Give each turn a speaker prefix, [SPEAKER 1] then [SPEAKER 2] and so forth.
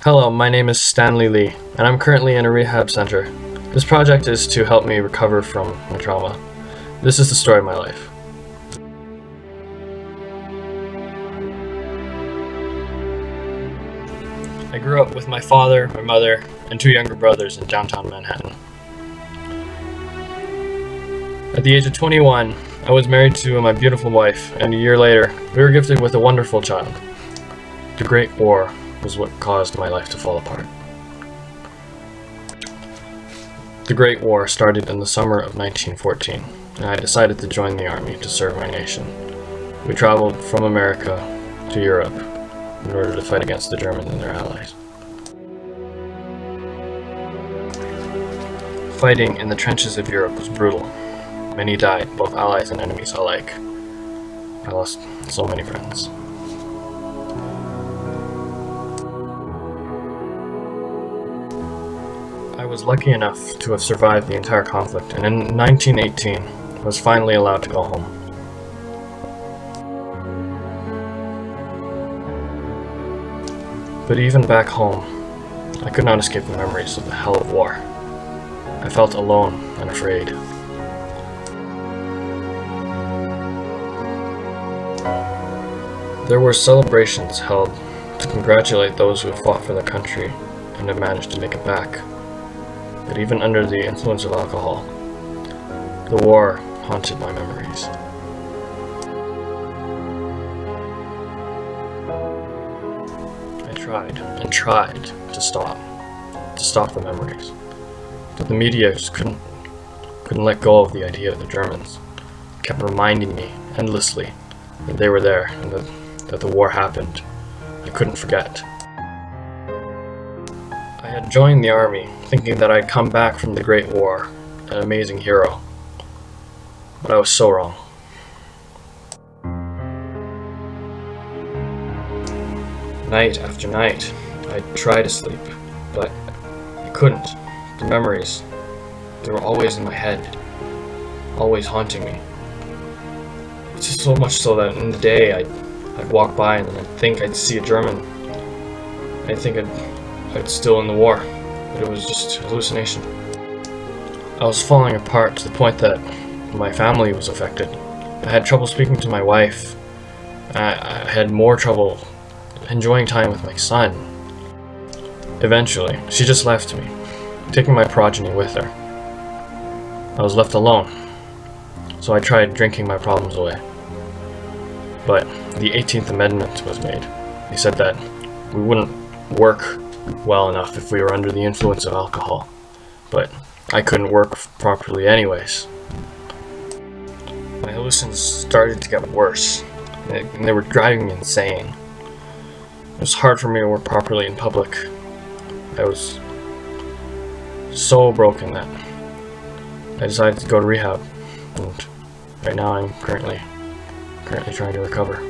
[SPEAKER 1] Hello, my name is Stanley Lee, and I'm currently in a rehab center. This project is to help me recover from my trauma. This is the story of my life. I grew up with my father, my mother, and two younger brothers in downtown Manhattan. At the age of 21, I was married to my beautiful wife, and a year later, we were gifted with a wonderful child. The Great War was what caused my life to fall apart. The Great War started in the summer of 1914, and I decided to join the army to serve my nation. We traveled from America to Europe in order to fight against the Germans and their allies. Fighting in the trenches of Europe was brutal. Many died, both allies and enemies alike. I lost so many friends. I was lucky enough to have survived the entire conflict, and in 1918 was finally allowed to go home. But even back home, I could not escape the memories of the hell of war. I felt alone and afraid. There were celebrations held to congratulate those who had fought for their country and had managed to make it back. But even under the influence of alcohol, the war haunted my memories. I tried and tried to stop the memories. But the media just couldn't let go of the idea of the Germans. It kept reminding me endlessly that they were there and that the war happened. I couldn't forget. I had joined the army thinking that I'd come back from the Great War, an amazing hero. But I was so wrong. Night after night, I'd try to sleep, but I couldn't. The memories, they were always in my head, always haunting me. It's just so much so that in the day I'd walk by and I'd think I'd see a German. I'd think I'd still in the war, but it was just hallucination. I was falling apart to the point that my family was affected. I had trouble speaking to my wife. I had more trouble enjoying time with my son. Eventually, she just left me, taking my progeny with her. I was left alone, so I tried drinking my problems away. But the 18th Amendment was made. They said that we wouldn't work well enough if we were under the influence of alcohol, but I couldn't work properly anyways. My hallucinations started to get worse, and they were driving me insane. It was hard for me to work properly in public. I was so broken that I decided to go to rehab, and right now I'm currently trying to recover.